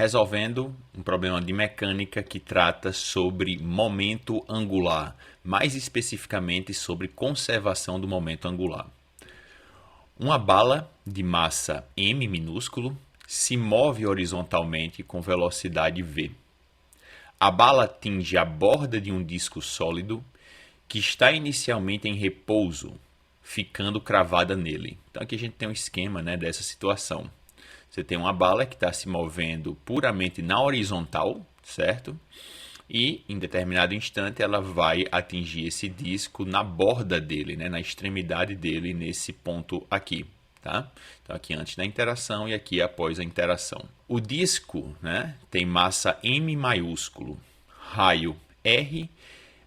resolvendo um problema de mecânica que trata sobre momento angular, mais especificamente sobre conservação do momento angular. Uma bala de massa m minúsculo se move horizontalmente com velocidade v. A bala atinge a borda de um disco sólido que está inicialmente em repouso, ficando cravada nele. Então aqui a gente tem um esquema, né, dessa situação. Você tem uma bala que está se movendo puramente na horizontal, certo? E em determinado instante ela vai atingir esse disco na borda dele, né, na extremidade dele, nesse ponto aqui. Tá? Então aqui antes da interação e aqui após a interação. O disco, né, tem massa m maiúsculo, raio r,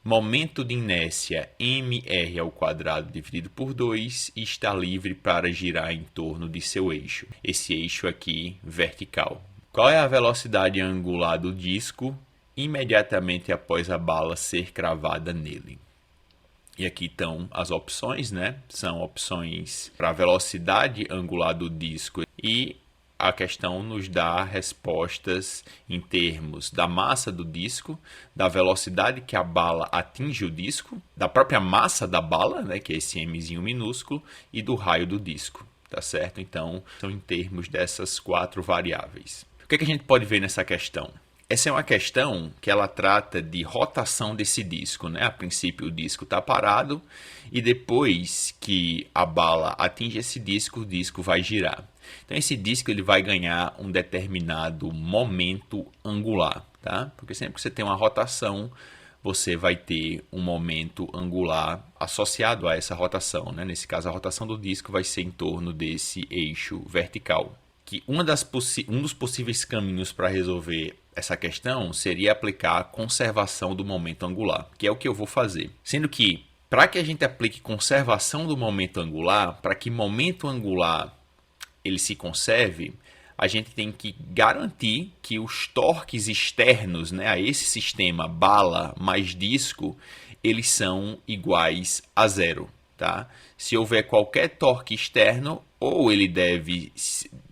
momento de inércia mr ao quadrado dividido por 2 e está livre para girar em torno de seu eixo. Esse eixo aqui vertical. Qual é a velocidade angular do disco imediatamente após a bala ser cravada nele? E aqui estão as opções, né? São opções para a velocidade angular do disco e a questão nos dá respostas em termos da massa do disco, da velocidade que a bala atinge o disco, da própria massa da bala, né, que é esse mzinho minúsculo, e do raio do disco, tá certo? Então, são em termos dessas 4 variáveis. O que a gente pode ver nessa questão? Essa é uma questão que ela trata de rotação desse disco, né? A princípio o disco está parado e depois que a bala atinge esse disco, o disco vai girar. Então esse disco ele vai ganhar um determinado momento angular, tá? Porque sempre que você tem uma rotação, você vai ter um momento angular associado a essa rotação, né? Nesse caso a rotação do disco vai ser em torno desse eixo vertical. Que um dos possíveis caminhos para resolver essa questão seria aplicar a conservação do momento angular, que é o que eu vou fazer. Sendo que, para que a gente aplique conservação do momento angular, para que momento angular ele se conserve, a gente tem que garantir que os torques externos, né, a esse sistema bala mais disco, eles são iguais a zero. Tá? Se houver qualquer torque externo, ou ele deve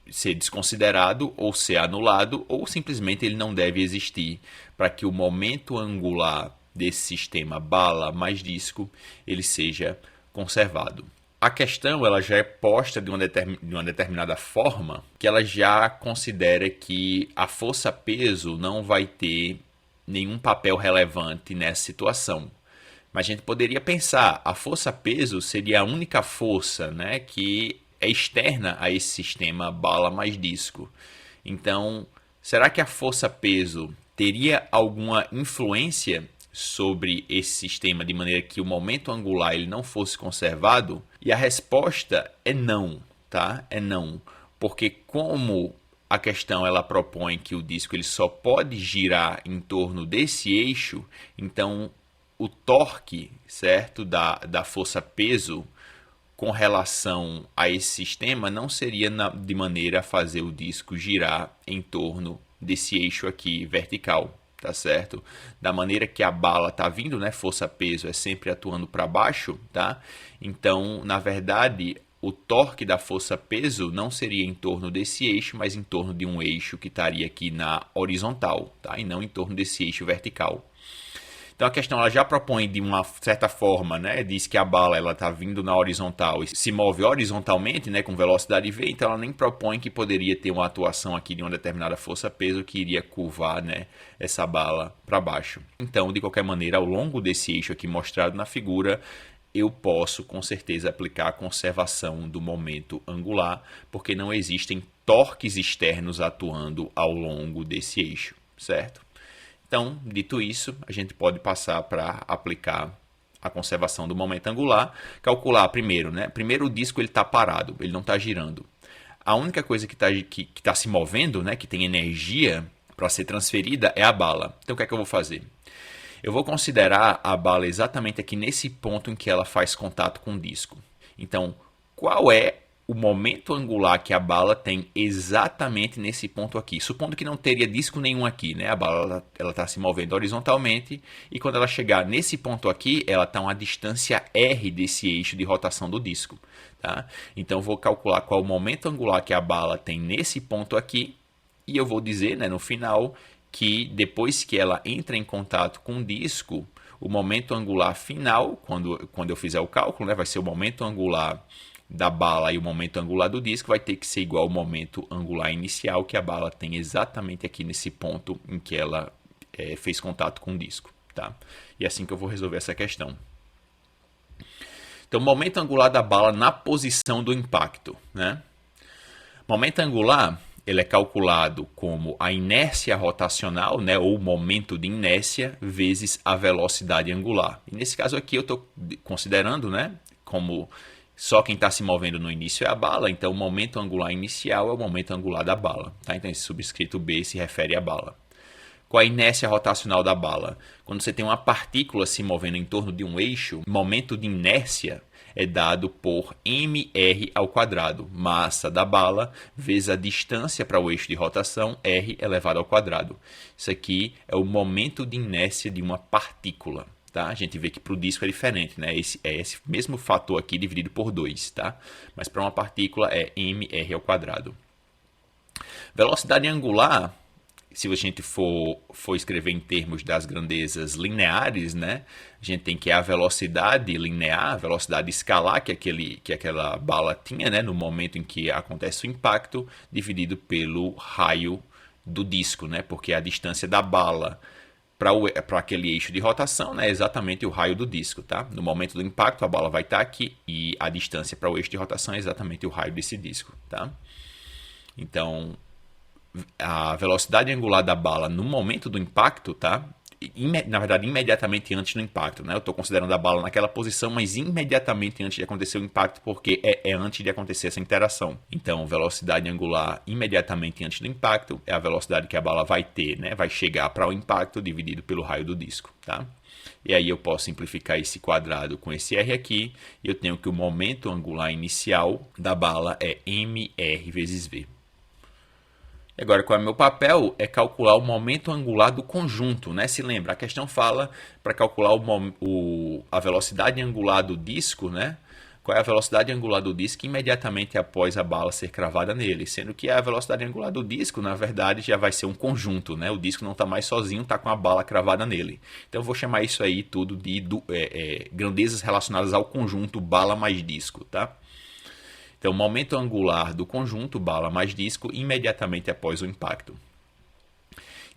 ser desconsiderado ou ser anulado, ou simplesmente ele não deve existir, para que o momento angular desse sistema bala mais disco ele seja conservado. A questão ela já é posta de uma determinada forma que ela já considera que a força-peso não vai ter nenhum papel relevante nessa situação. Mas a gente poderia pensar, a força-peso seria a única força, né, que é externa a esse sistema bala mais disco. Então, será que a força-peso teria alguma influência sobre esse sistema de maneira que o momento angular ele não fosse conservado? E a resposta é não, tá? É não, porque como a questão ela propõe que o disco ele só pode girar em torno desse eixo, então o torque, certo, da força-peso com relação a esse sistema não seria de maneira a fazer o disco girar em torno desse eixo aqui vertical, tá certo? Da maneira que a bala está vindo, né, força-peso é sempre atuando para baixo, tá? Então, na verdade, o torque da força-peso não seria em torno desse eixo, mas em torno de um eixo que estaria aqui na horizontal, tá? E não em torno desse eixo vertical. Então a questão ela já propõe de uma certa forma, né? Diz que a bala ela está vindo na horizontal e se move horizontalmente, né? Com velocidade v, então ela nem propõe que poderia ter uma atuação aqui de uma determinada força-peso que iria curvar, né, essa bala para baixo. Então, de qualquer maneira, ao longo desse eixo aqui mostrado na figura, eu posso com certeza aplicar a conservação do momento angular, porque não existem torques externos atuando ao longo desse eixo, certo? Então, dito isso, a gente pode passar para aplicar a conservação do momento angular. Calcular primeiro, né? Primeiro o disco ele está parado, ele não está girando. A única coisa que está se movendo, né, que tem energia para ser transferida, é a bala. Então, o que é que eu vou fazer? Eu vou considerar a bala exatamente aqui nesse ponto em que ela faz contato com o disco. Então, qual é o momento angular que a bala tem exatamente nesse ponto aqui? Supondo que não teria disco nenhum aqui, né? A bala está se movendo horizontalmente e quando ela chegar nesse ponto aqui, ela está a uma distância r desse eixo de rotação do disco. Tá? Então, vou calcular qual o momento angular que a bala tem nesse ponto aqui E eu vou dizer, né, no final, que depois que ela entra em contato com o disco, o momento angular final, quando eu fizer o cálculo, né, vai ser o momento angular da bala e o momento angular do disco vai ter que ser igual ao momento angular inicial que a bala tem exatamente aqui nesse ponto em que ela fez contato com o disco. Tá? E é assim que eu vou resolver essa questão. Então, momento angular da bala na posição do impacto. Né? Momento angular ele é calculado como a inércia rotacional, né, ou momento de inércia, vezes a velocidade angular. E nesse caso aqui eu estou considerando, né, como só quem está se movendo no início é a bala, então o momento angular inicial é o momento angular da bala. Tá? Então esse subscrito B se refere à bala. Qual a inércia rotacional da bala? Quando você tem uma partícula se movendo em torno de um eixo, o momento de inércia é dado por mr ao quadrado, massa da bala vezes a distância para o eixo de rotação, r elevado ao quadrado. Isso aqui é o momento de inércia de uma partícula. Tá? A gente vê que para o disco é diferente, né? Esse mesmo fator aqui dividido por 2, tá? Mas para uma partícula é mr ao quadrado. Velocidade angular, se a gente for escrever em termos das grandezas lineares, né? A gente tem que a velocidade linear, a velocidade escalar que aquela bala tinha, né? No momento em que acontece o impacto, dividido pelo raio do disco, né? Porque a distância da bala para aquele eixo de rotação, né, é exatamente o raio do disco. Tá? No momento do impacto, a bala vai estar aqui e a distância para o eixo de rotação é exatamente o raio desse disco. Tá? Então, a velocidade angular da bala no momento do impacto, tá? Na verdade, imediatamente antes do impacto. Né? Eu estou considerando a bala naquela posição, mas imediatamente antes de acontecer o impacto, porque é antes de acontecer essa interação. Então, velocidade angular imediatamente antes do impacto é a velocidade que a bala vai ter, né? Vai chegar para o impacto dividido pelo raio do disco. Tá? E aí eu posso simplificar esse quadrado com esse R aqui, e eu tenho que o momento angular inicial da bala é mr vezes v. Agora, qual é o meu papel? É calcular o momento angular do conjunto, né? Se lembra, a questão fala para calcular a velocidade angular do disco, né? Qual é a velocidade angular do disco imediatamente após a bala ser cravada nele? Sendo que a velocidade angular do disco, na verdade, já vai ser um conjunto, né? O disco não está mais sozinho, está com a bala cravada nele. Então, eu vou chamar isso aí tudo de grandezas relacionadas ao conjunto bala mais disco, tá? Então, momento angular do conjunto, bala mais disco, imediatamente após o impacto.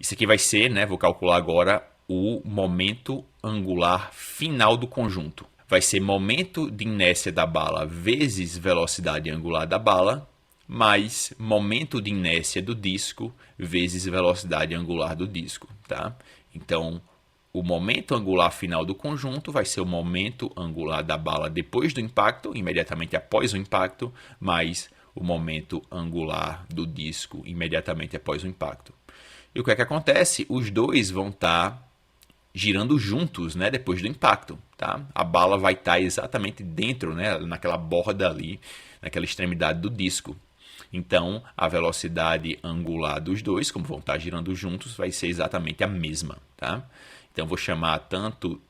Isso aqui vai ser, né, vou calcular agora, o momento angular final do conjunto. Vai ser momento de inércia da bala vezes velocidade angular da bala, mais momento de inércia do disco vezes velocidade angular do disco. Tá? Então, o momento angular final do conjunto vai ser o momento angular da bala depois do impacto, imediatamente após o impacto, mais o momento angular do disco imediatamente após o impacto. E o que é que acontece? Os dois vão estar girando juntos, né, depois do impacto. Tá? A bala vai estar exatamente dentro, né, naquela borda ali, naquela extremidade do disco. Então, a velocidade angular dos dois, como vão estar girando juntos, vai ser exatamente a mesma. Tá? Então, vou chamar tanto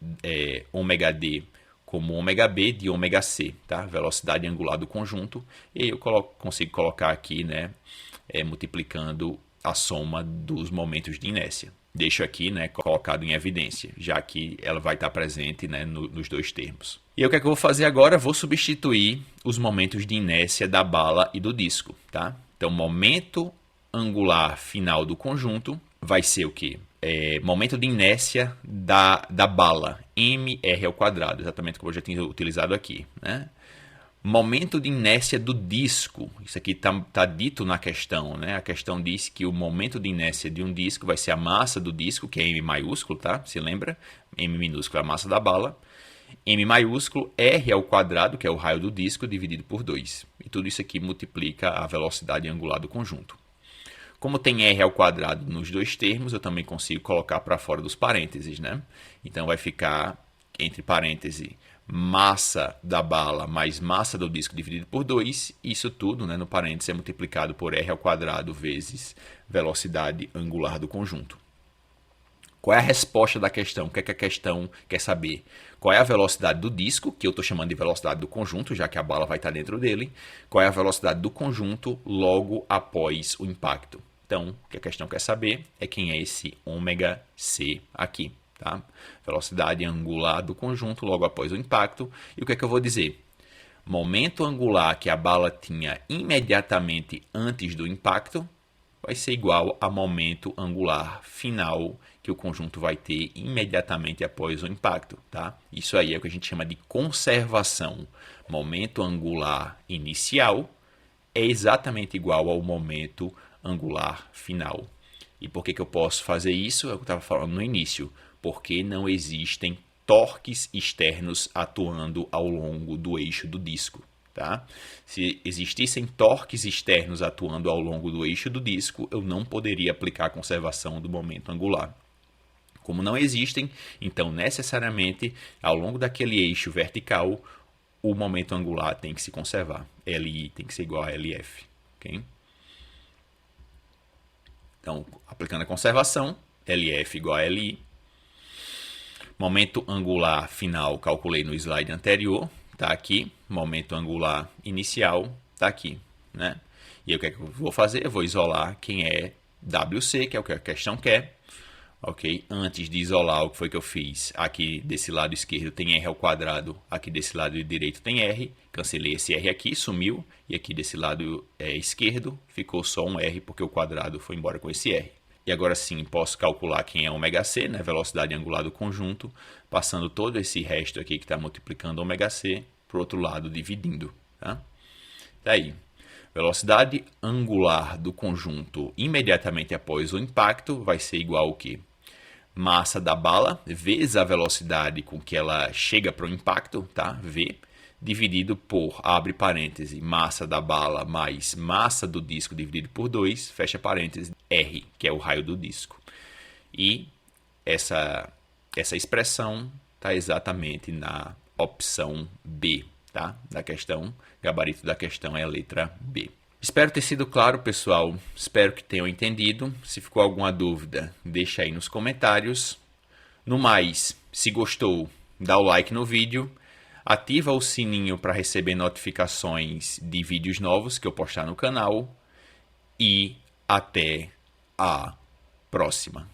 ômega-d como ômega-b de ômega-c, tá? Velocidade angular do conjunto. E aí eu consigo colocar aqui, né, multiplicando a soma dos momentos de inércia. Deixo aqui, né, colocado em evidência, já que ela vai estar presente, né, nos dois termos. E aí, o que é que eu vou fazer agora? Vou substituir os momentos de inércia da bala e do disco. Tá? Então, momento angular final do conjunto vai ser o quê? Momento de inércia da bala, mr ao quadrado, exatamente como eu já tinha utilizado aqui. Né? Momento de inércia do disco, isso aqui está dito na questão. Né? A questão diz que o momento de inércia de um disco vai ser a massa do disco, que é M maiúsculo, tá? Se lembra? M minúsculo é a massa da bala. M maiúsculo, R ao quadrado, que é o raio do disco, dividido por 2. E tudo isso aqui multiplica a velocidade angular do conjunto. Como tem R ao quadrado nos dois termos, eu também consigo colocar para fora dos parênteses, né? Então vai ficar, entre parênteses, massa da bala mais massa do disco dividido por 2. Isso tudo, né, no parênteses, é multiplicado por R ao quadrado vezes velocidade angular do conjunto. Qual é a resposta da questão? O que é que a questão quer saber? Qual é a velocidade do disco, que eu estou chamando de velocidade do conjunto, já que a bala vai estar dentro dele. Qual é a velocidade do conjunto logo após o impacto? Então, o que a questão quer saber é quem é esse ômega C aqui, tá? Velocidade angular do conjunto logo após o impacto. E o que é que eu vou dizer? Momento angular que a bala tinha imediatamente antes do impacto vai ser igual a momento angular final que o conjunto vai ter imediatamente após o impacto, tá? Isso aí é o que a gente chama de conservação. Momento angular inicial é exatamente igual ao momento angular final. E por que eu posso fazer isso? É o que eu estava falando no início. Porque não existem torques externos atuando ao longo do eixo do disco. Tá? Se existissem torques externos atuando ao longo do eixo do disco, eu não poderia aplicar a conservação do momento angular. Como não existem, então necessariamente ao longo daquele eixo vertical, o momento angular tem que se conservar. LI tem que ser igual a LF. Okay? Então, aplicando a conservação, LF igual a LI. Momento angular final, calculei no slide anterior. Está aqui, momento angular inicial, está aqui, né? E aí, o que é que eu vou fazer? Eu vou isolar quem é WC, que é o que a questão quer, ok? Antes de isolar, o que foi que eu fiz? Aqui desse lado esquerdo tem R ao quadrado, aqui desse lado direito tem R, cancelei esse R aqui, sumiu, e aqui desse lado esquerdo ficou só um R, porque o quadrado foi embora com esse R. E agora sim, posso calcular quem é ômega C, né? Velocidade angular do conjunto, passando todo esse resto aqui que está multiplicando ômega C para o outro lado, dividindo. Tá? Daí, velocidade angular do conjunto imediatamente após o impacto vai ser igual ao quê? Massa da bala vezes a velocidade com que ela chega para o impacto, tá? V, dividido por, abre parêntese, massa da bala mais massa do disco dividido por 2, fecha parêntese, R, que é o raio do disco. E essa expressão está exatamente na opção B, tá? Da questão, gabarito da questão é a letra B. Espero ter sido claro, pessoal. Espero que tenham entendido. Se ficou alguma dúvida, deixa aí nos comentários. No mais, se gostou, dá o like no vídeo. Ativa o sininho para receber notificações de vídeos novos que eu postar no canal. E até a próxima.